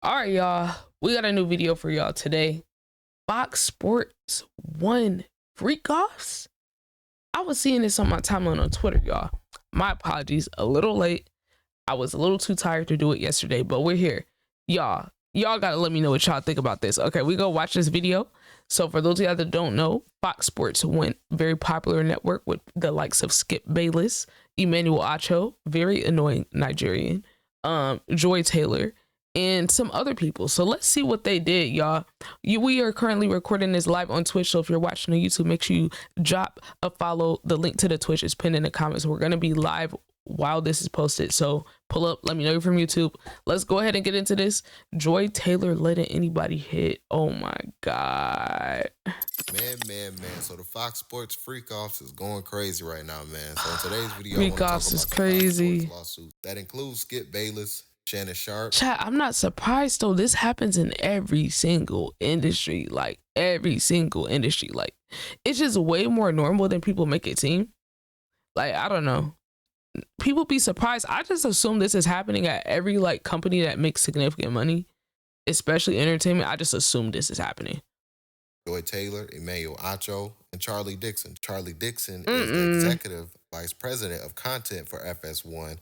All right, y'all. We got a new video for y'all today. Fox Sports 1 freak offs. I was seeing this on my timeline on Twitter, y'all. My apologies, a little late. I was a little too tired to do it yesterday, but we're here. Y'all gotta let me know what y'all think about this. Okay, we go watch this video. So for those of y'all that don't know, Fox Sports went very popular network with the likes of Skip Bayless, Emmanuel Acho, very annoying Nigerian, Joy Taylor, and some other people. So let's see what they did, y'all. We are currently recording this live on Twitch, so if you're watching on YouTube, make sure you drop a follow. The link to the Twitch is pinned in the comments. We're gonna be live while this is posted, so pull up, let me know you're from YouTube. Let's go ahead and get into this. Joy Taylor letting anybody hit. Oh my god, man. So the Fox Sports freak offs is going crazy right now, man. So in today's video, freak offs is crazy. Lawsuit that includes Skip Bayless, Shannon, Sharpe. Chat, I'm not surprised though. This happens in every single industry, like every single industry. Like it's just way more normal than people make it seem. Like I don't know, people be surprised. I just assume this is happening at every like company that makes significant money, especially entertainment. I just assume this is happening. Joy Taylor, Emmanuel Acho, and Charlie Dixon. Charlie Dixon is the executive vice president of content for FS1.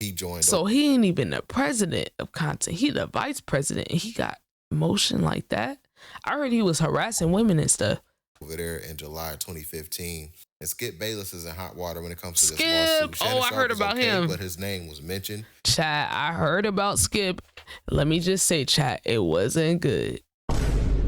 He joined. So he ain't even the president of content. He the vice president, and he got motion like that. I heard he was harassing women and stuff over there in July 2015. And Skip Bayless is in hot water when it comes to this Skip. lawsuit. Shannon I heard about him, but his name was mentioned. Chat, I heard about Skip. Let me just say, chat, it wasn't good.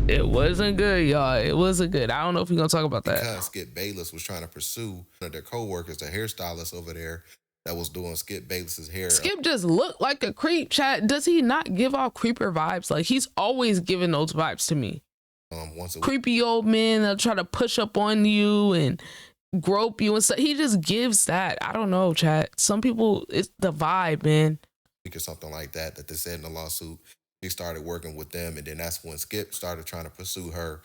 It wasn't good, y'all. It wasn't good. I don't know if we're gonna talk about that. Because Skip Bayless was trying to pursue one of their co-workers, the hairstylist over there, that was doing Skip Bayless's hair. Skip just looked like a creep, chat. Does he not give off creeper vibes? Like he's always giving those vibes to me. Once a creepy old men that'll try to push up on you and grope you and stuff. He just gives that. I don't know, chat. Some people, it's the vibe, man. Or something like that they said in the lawsuit. He started working with them, and then that's when Skip started trying to pursue her.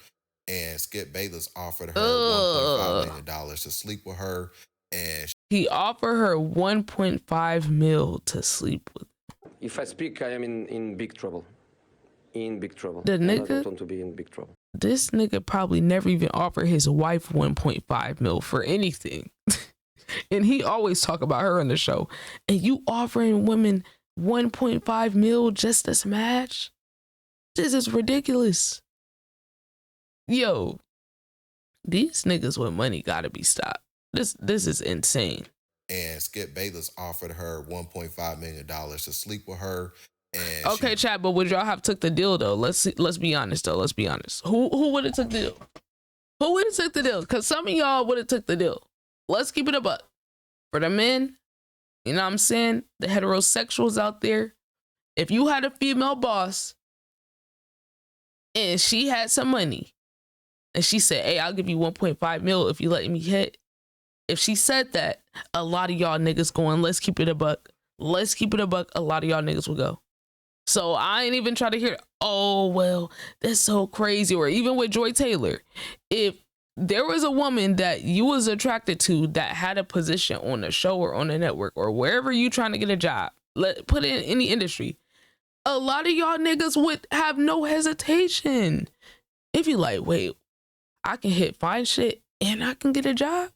And Skip Bayless offered her $1.5 million to sleep with her, and he offered her 1.5 mil to sleep with. If I speak, I am in big trouble. In big trouble. The nigga, I don't want to be in big trouble. This nigga probably never even offered his wife 1.5 mil for anything. And he always talk about her on the show. And you offering women 1.5 mil just to smash? This is ridiculous. Yo, these niggas with money gotta be stopped. This is insane. And Skip Bayless offered her $1.5 million to sleep with her. And okay, chat, but would y'all have took the deal though? Let's be honest though. Let's be honest. Who would have took the deal? Who would have took the deal? Because some of y'all would have took the deal. Let's keep it a buck. For the men, you know what I'm saying? The heterosexuals out there, if you had a female boss and she had some money and she said, hey, I'll give you 1.5 mil if you let me hit. If she said that, a lot of y'all niggas going, let's keep it a buck. Let's keep it a buck. A lot of y'all niggas will go. So I ain't even try to hear, oh, well, that's so crazy. Or even with Joy Taylor, if there was a woman that you was attracted to that had a position on the show or on the network or wherever you trying to get a job, put it in any industry, a lot of y'all niggas would have no hesitation. If you like, wait, I can hit fine shit and I can get a job.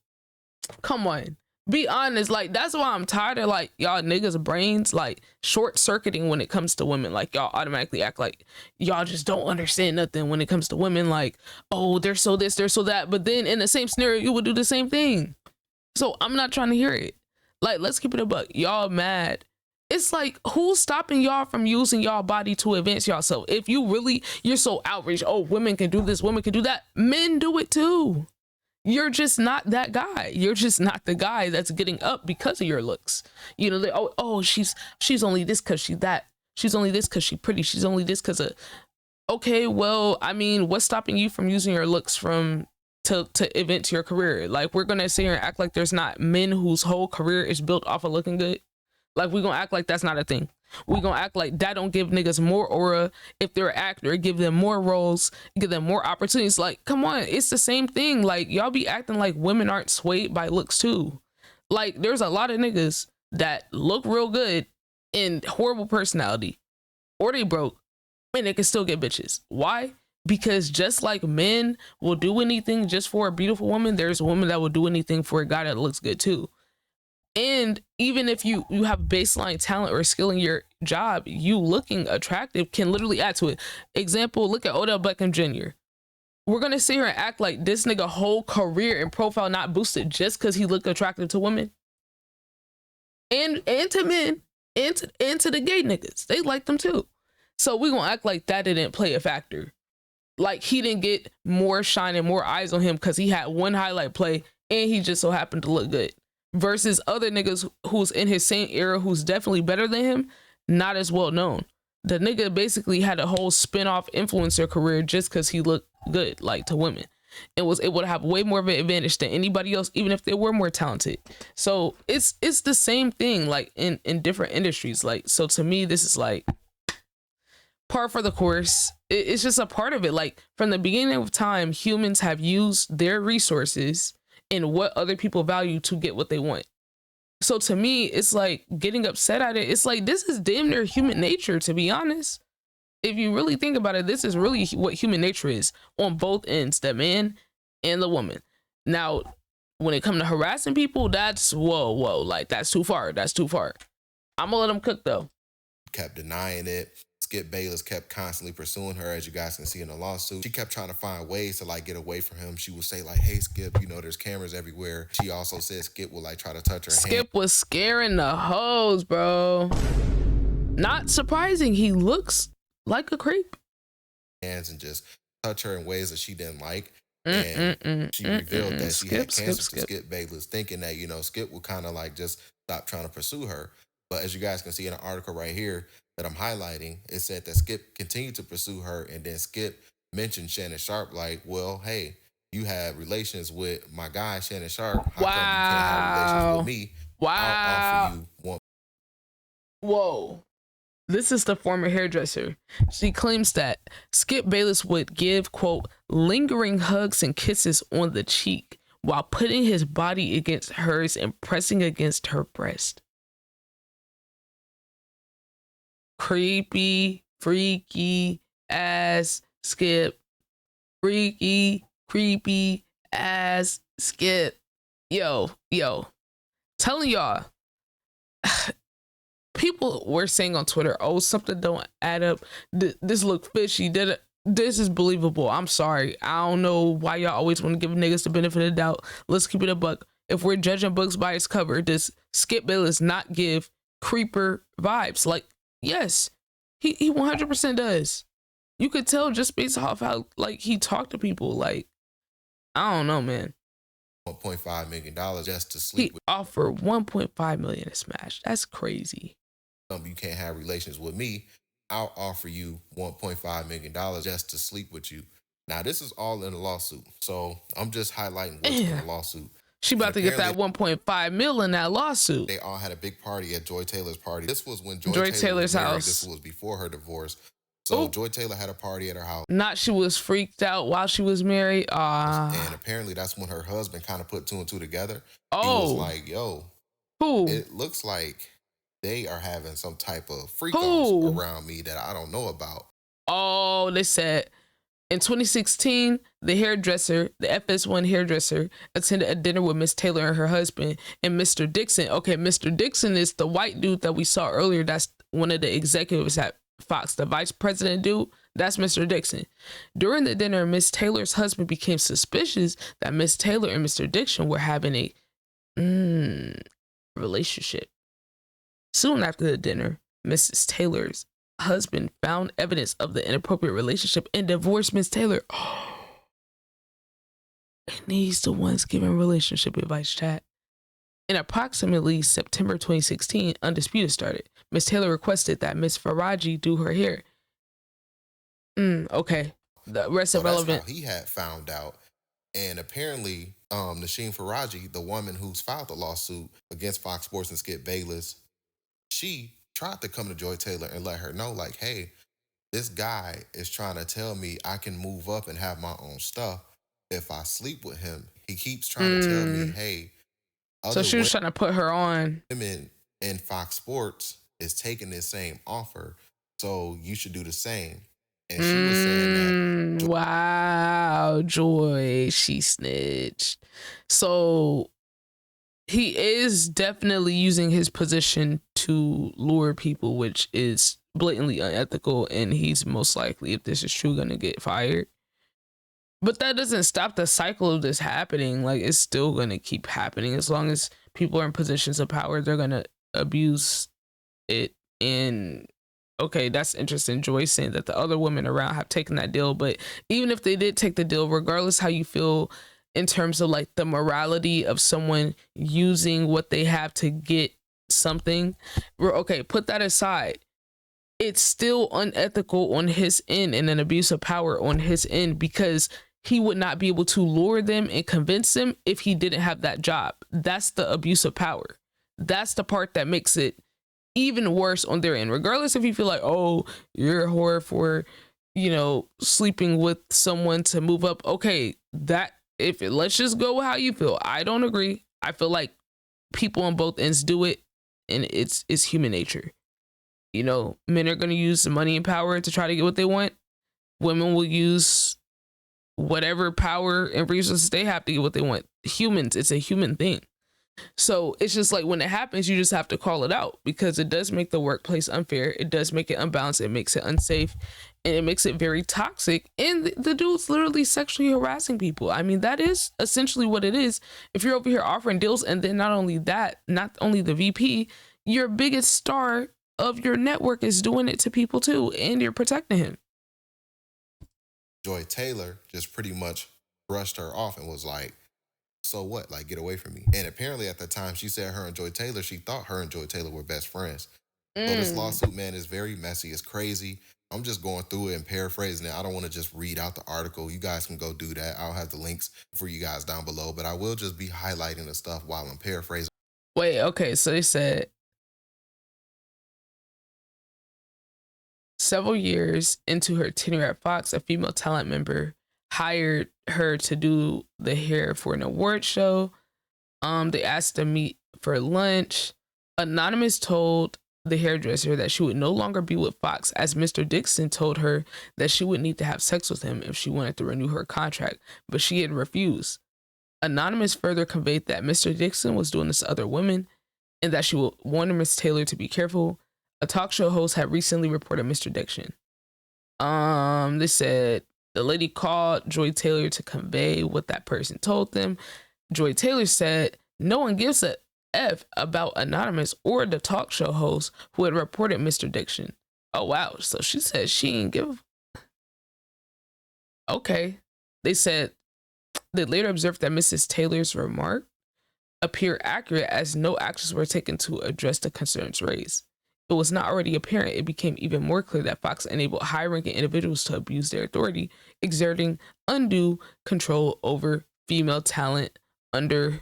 Come on. Be honest, like that's why I'm tired of like y'all niggas brains like short circuiting when it comes to women. Like y'all automatically act like y'all just don't understand nothing when it comes to women. Like, oh, they're so this, they're so that. But then in the same scenario, you would do the same thing. So I'm not trying to hear it. Like, let's keep it a buck. Y'all mad. It's like, who's stopping y'all from using y'all body to advance yourself? If you're so outraged, oh, women can do this, women can do that. Men do it too. You're just not that guy. You're just not the guy that's getting up because of your looks. You know, she's only this because she's that. She's only this because she's pretty. She's only this because of. Okay, well, I mean, what's stopping you from using your looks to advance your career? Like, we're gonna sit here and act like there's not men whose whole career is built off of looking good. Like, we're gonna act like that's not a thing. We're gonna act like that don't give niggas more aura. If they're an actor, give them more roles, give them more opportunities. Like, come on, it's the same thing. Like, y'all be acting like women aren't swayed by looks too. Like, there's a lot of niggas that look real good and horrible personality, or they broke, and they can still get bitches. Why? Because just like men will do anything just for a beautiful woman, there's a woman that will do anything for a guy that looks good too. And even if you have baseline talent or skill in your job, you looking attractive can literally add to it. Example, look at Odell Beckham Jr. We're gonna sit here and act like this nigga whole career and profile not boosted just because he looked attractive to women and to men and to the gay niggas. They like them too. So we gonna act like that didn't play a factor. Like he didn't get more shine and more eyes on him because he had one highlight play and he just so happened to look good. Versus other niggas who's in his same era who's definitely better than him, not as well known. The nigga basically had a whole spin-off influencer career just because he looked good, like, to women. It would have way more of an advantage than anybody else, even if they were more talented. So it's the same thing, like in different industries. Like, so to me, this is like par for the course. It's just a part of it. Like from the beginning of time, humans have used their resources and what other people value to get what they want. So to me, it's like getting upset at it. It's like, this is damn near human nature, to be honest. If you really think about it, this is really what human nature is on both ends, the man and the woman. Now, when it comes to harassing people, that's whoa, like that's too far. That's too far. I'm gonna let them cook though. Kept denying it. Skip Bayless kept constantly pursuing her, as you guys can see in the lawsuit. She kept trying to find ways to like get away from him. She would say like, hey, Skip, you know, there's cameras everywhere. She also said Skip would like try to touch her Skip was scaring the hoes, bro. Not surprising. He looks like a creep. Hands and just touch her in ways that she didn't like. And she revealed that she had cancer to Skip Bayless, thinking that, you know, Skip would kind of like just stop trying to pursue her. But as you guys can see in an article right here that I'm highlighting, it said that Skip continued to pursue her, and then Skip mentioned Shannon Sharpe, like, well, hey, you had relations with my guy, Shannon Sharpe. How come you can't have relations with me? I'll offer you one. Whoa. This is the former hairdresser. She claims that Skip Bayless would give, quote, lingering hugs and kisses on the cheek while putting his body against hers and pressing against her breast. Creepy, freaky ass Skip. Freaky, creepy ass Skip. Yo. Telling y'all. People were saying on Twitter, oh, something don't add up. This look fishy. This is believable. I'm sorry. I don't know why y'all always want to give niggas the benefit of the doubt. Let's keep it a buck. If we're judging books by its cover, does Skip Bayless not give creeper vibes? Like, yes, he 100% does. You could tell just based off how like he talked to people. Like, I don't know, man. $1.5 million just to sleep with. He offered $1.5 million to smash. That's crazy. You can't have relations with me. I'll offer you $1.5 million just to sleep with you. Now, this is all in a lawsuit. So I'm just highlighting what's in the lawsuit. She about to get that 1.5 mil in that lawsuit. They all had a big party at Joy Taylor's party. This was when Joy Taylor's Taylor's was married. house. This was before her divorce. So Joy Taylor had a party at her house. Not she was freaked out while she was married. And apparently that's when her husband kind of put two and two together. He was like, yo, it looks like they are having some type of freak-offs around me that I don't know about. Oh, they said in 2016, the hairdresser, the FS1 hairdresser, attended a dinner with Miss Taylor and her husband and Mr. Dixon. Okay, Mr. Dixon is the white dude that we saw earlier. That's one of the executives at Fox, the vice president dude. That's Mr. Dixon. During the dinner, Miss Taylor's husband became suspicious that Miss Taylor and Mr. Dixon were having a relationship. Soon after the dinner, Mrs. Taylor's husband found evidence of the inappropriate relationship and divorced Miss Taylor. And he's the ones giving relationship advice, chat. In approximately September 2016, Undisputed started. Miss Taylor requested that Miss Faraji do her hair. Okay. The rest of relevant. That's how he had found out. And apparently, Nasheem Faraji, the woman who's filed the lawsuit against Fox Sports and Skip Bayless, she tried to come to Joy Taylor and let her know, like, hey, this guy is trying to tell me I can move up and have my own stuff if I sleep with him. He keeps trying to tell me, hey. So she was trying to put her on. Women in Fox Sports is taking this same offer, so you should do the same. And she was saying that. Wow, Joy, she snitched. So he is definitely using his position to lure people, which is blatantly unethical, and he's most likely, if this is true, gonna get fired. But that doesn't stop the cycle of this happening. Like, it's still gonna keep happening. As long as people are in positions of power, they're gonna abuse it. And okay, that's interesting. Joy saying that the other women around have taken that deal, but even if they did take the deal, regardless how you feel in terms of like the morality of someone using what they have to get something, okay, put that aside. It's still unethical on his end and an abuse of power on his end, because he would not be able to lure them and convince them if he didn't have that job. That's the abuse of power. That's the part that makes it even worse on their end. Regardless if you feel like, oh, you're a whore for, you know, sleeping with someone to move up. Okay, let's just go how you feel. I don't agree. I feel like people on both ends do it, and it's human nature. You know, men are going to use the money and power to try to get what they want. Women will use whatever power and resources they have to get what they want. Humans, it's a human thing. So it's just like when it happens, you just have to call it out, because it does make the workplace unfair. It does make it unbalanced. It makes it unsafe, and it makes it very toxic. And the dude's literally sexually harassing people. I mean, that is essentially what it is. If you're over here offering deals, and then not only that, not only the VP, your biggest star of your network is doing it to people too, and you're protecting him. Joy Taylor just pretty much brushed her off and was like, so what? Like, get away from me. And apparently at the time she said her and Joy Taylor, she thought her and Joy Taylor were best friends. So this lawsuit, man, is very messy. It's crazy. I'm just going through it and paraphrasing it. I don't want to just read out the article. You guys can go do that. I'll have the links for you guys down below, but I will just be highlighting the stuff while I'm paraphrasing. Wait, okay, so they said several years into her tenure at Fox, a female talent member hired her to do the hair for an award show. They asked to meet for lunch. Anonymous told the hairdresser that she would no longer be with Fox, as Mr. Dixon told her that she would need to have sex with him if she wanted to renew her contract, but she had refused. Anonymous further conveyed that Mr. Dixon was doing this to other women, and that she would warn Miss Taylor to be careful. A talk show host had recently reported Mr. Dixon. They said the lady called Joy Taylor to convey what that person told them. Joy Taylor said no one gives a F about Anonymous or the talk show host who had reported Mr. Dixon. Oh, wow. So she said she didn't give. Okay. They said they later observed that Mrs. Taylor's remark appeared accurate, as no actions were taken to address the concerns raised. It was not already apparent. It became even more clear that Fox enabled high-ranking individuals to abuse their authority, exerting undue control over female talent under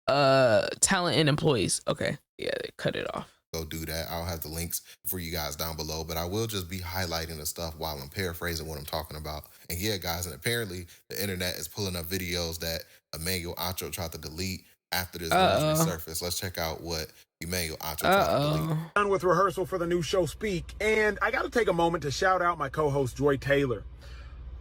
talent and employees. Okay, yeah, they cut it off. Go do that. I'll have the links for you guys down below, but I will just be highlighting the stuff while I'm paraphrasing what I'm talking about. And yeah, guys, and apparently the internet is pulling up videos that Emmanuel Acho tried to delete after this news resurfaced. Let's check out what Emmanuel Acho tried to delete. Done with rehearsal for the new show Speak, and I got to take a moment to shout out my co-host Joy Taylor.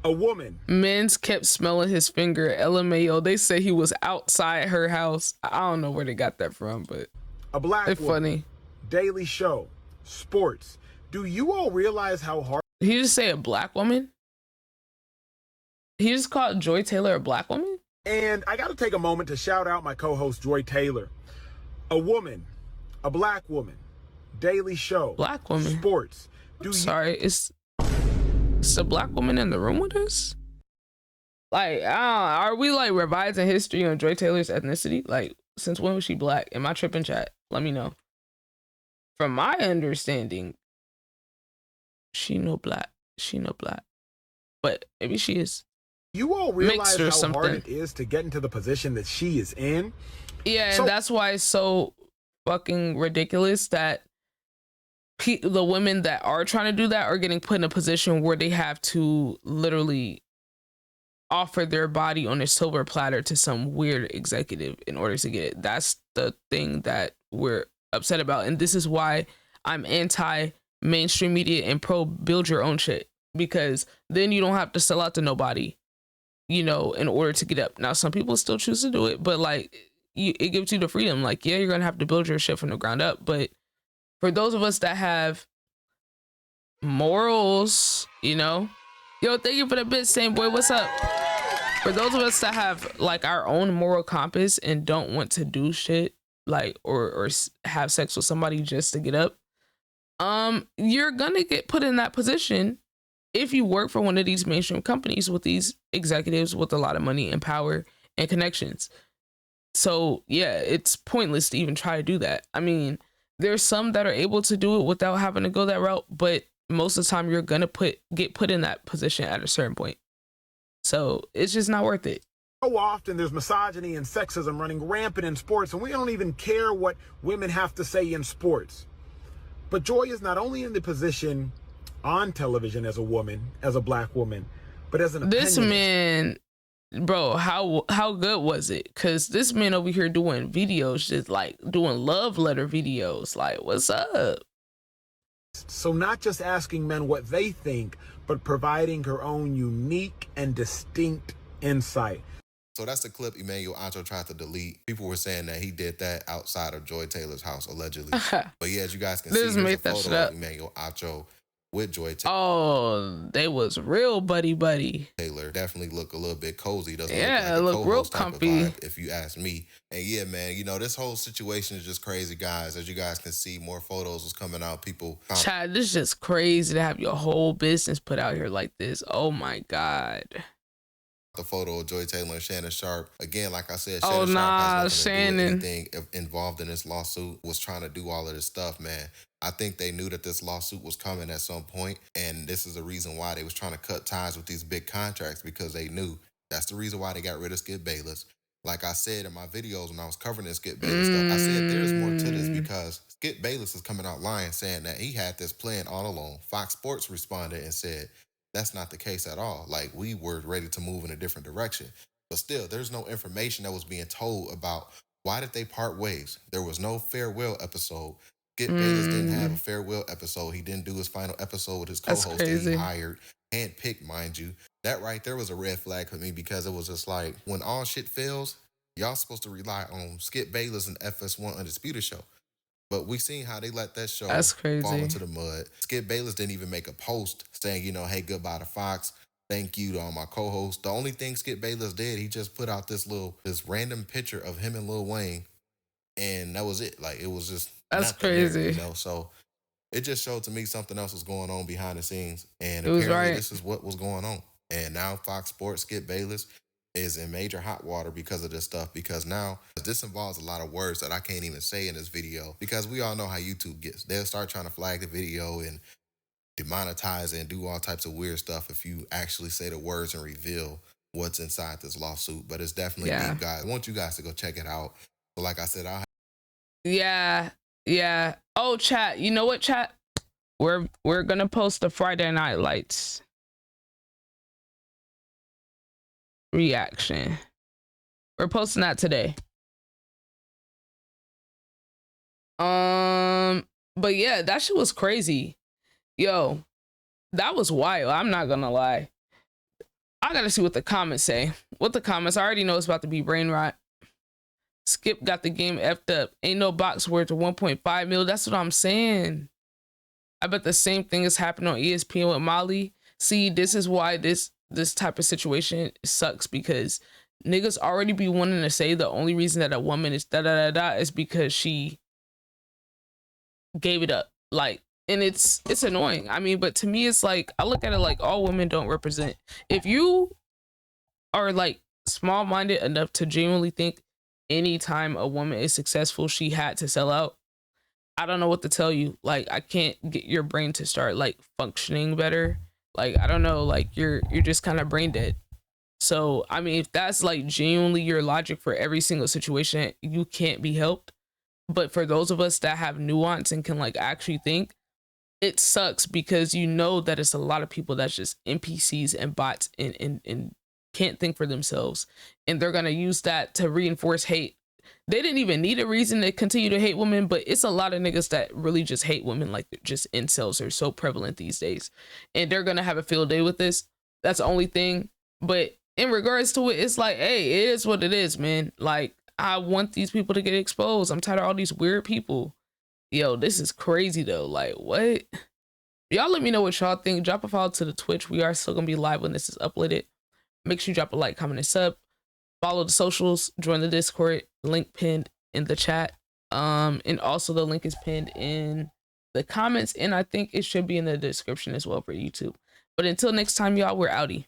A woman. Men's kept smelling his finger. LMAO. They say he was outside her house. I don't know where they got that from, but a black it's woman. Funny. Daily Show, sports. Do you all realize how hard? He just say a black woman? He just called Joy Taylor a black woman? And I got to take a moment to shout out my co-host Joy Taylor. A woman, a black woman. Daily Show, black woman. Sports. Sorry, it's a black woman in the room with us? Like, are we like revising history on Joy Taylor's ethnicity? Like, since when was she black? Am I tripping, chat? Let me know. From my understanding, she no black. She no black. But maybe she is. You all realize how something. hard it is to get into the position that she is in? Yeah, and that's why it's so fucking ridiculous that the women that are trying to do that are getting put in a position where they have to literally offer their body on a silver platter to some weird executive in order to get it. That's the thing that we're upset about, and this is why I'm anti mainstream media and pro build your own shit. because then you don't have to sell out to nobody, you know, in order to get up. Now, some people still choose to do it, but like it gives you the freedom. Like, yeah, you're going to have to build your shit from the ground up. But for those of us that have morals, you know, yo, thank you for the bit, same boy. What's up? For those of us that have like our own moral compass and don't want to do shit like or have sex with somebody just to get up, you're gonna get put in that position if you work for one of these mainstream companies with these executives with a lot of money and power and connections. So yeah, it's pointless to even try to do that. I mean, there's some that are able to do it without having to go that route, but most of the time you're gonna get put in that position at a certain point. So it's just not worth it. So often there's misogyny and sexism running rampant in sports, and we don't even care what women have to say in sports. But Joy is not only in the position on television as a woman, as a black woman, but as an opinionist. This man, bro, how good was it? Because this man over here doing videos, just like doing love letter videos. Like, what's up? So not just asking men what they think, but providing her own unique and distinct insight. So that's the clip Emmanuel Acho tried to delete. People were saying that he did that outside of Joy Taylor's house, allegedly. But yeah, as you guys can see, here's a photo of Emmanuel Acho with Joy Taylor. Oh, they was real buddy. Taylor definitely look a little bit cozy. Doesn't look real comfy, vibe, if you ask me. And yeah, man, you know, this whole situation is just crazy, guys. As you guys can see, more photos was coming out. People, Chad, this is just crazy to have your whole business put out here like this. Oh my God. The photo of Joy Taylor and Shannon Sharpe. Again, like I said, Shannon Sharpe has Shannon. Anything involved in this lawsuit, was trying to do all of this stuff, man. I think they knew that this lawsuit was coming at some point, and this is the reason why they was trying to cut ties with these big contracts, because they knew. That's the reason why they got rid of Skip Bayless. Like I said in my videos when I was covering this Skip Bayless stuff, I said there's more to this, because Skip Bayless is coming out lying, saying that he had this plan all along. Fox Sports responded and said, that's not the case at all. Like, we were ready to move in a different direction. But still, there's no information that was being told about why did they part ways. There was no farewell episode. Skip Bayless didn't have a farewell episode. He didn't do his final episode with his co-host that he hired, handpicked, mind you. That right there was a red flag for me, because it was just like, when all shit fails, y'all supposed to rely on Skip Bayless and FS1 Undisputed show. But we seen how they let that show fall into the mud. Skip Bayless didn't even make a post saying, you know, hey, goodbye to Fox. Thank you to all my co-hosts. The only thing Skip Bayless did, he just put out this random picture of him and Lil Wayne, and that was it. Like, it was just crazy, there, you know. So it just showed to me something else was going on behind the scenes, and apparently this is what was going on. And now Fox Sports, Skip Bayless is in major hot water because of this stuff, because now this involves a lot of words that I can't even say in this video, because we all know how YouTube gets. They'll start trying to flag the video and demonetize it and do all types of weird stuff if you actually say the words and reveal what's inside this lawsuit. But it's definitely deep, guys. I want you guys to go check it out. But like I said, yeah. Oh, chat, you know what, chat? We're gonna post the Friday Night Lights reaction. We're posting that today. But yeah, that shit was crazy. Yo, that was wild. I'm not gonna lie. I gotta see what the comments say. What the comments, I already know it's about to be brain rot. Skip got the game effed up. Ain't no box worth of 1.5 mil. That's what I'm saying. I bet the same thing is happening on ESPN with Molly. See, this is why this type of situation sucks, because niggas already be wanting to say the only reason that a woman is is because she gave it up. Like, and it's annoying. I mean, but to me, it's like, I look at it like all women don't represent. If you are like small-minded enough to genuinely think anytime a woman is successful, she had to sell out, I don't know what to tell you. Like, I can't get your brain to start like functioning better. Like, I don't know, like you're just kind of brain dead. So, I mean, if that's like genuinely your logic for every single situation, you can't be helped. But for those of us that have nuance and can like actually think, it sucks, because you know that it's a lot of people that's just NPCs and bots and can't think for themselves. And they're going to use that to reinforce hate. they didn't even need a reason to continue to hate women, but it's a lot of niggas that really just hate women. Like, just incels are so prevalent these days, and they're gonna have a field day with this. That's the only thing. But in regards to it, it's like, hey, it is what it is, man. Like, I want these people to get exposed. I'm tired of all these weird people. Yo, this is crazy though. Like, what? Y'all let me know what y'all think. Drop a follow to the Twitch. We are still gonna be live when this is uploaded. Make sure you drop a like, comment, and sub. Follow the socials, join the Discord, link pinned in the chat. And also the link is pinned in the comments, and I think it should be in the description as well for YouTube. But until next time, y'all, we're outie.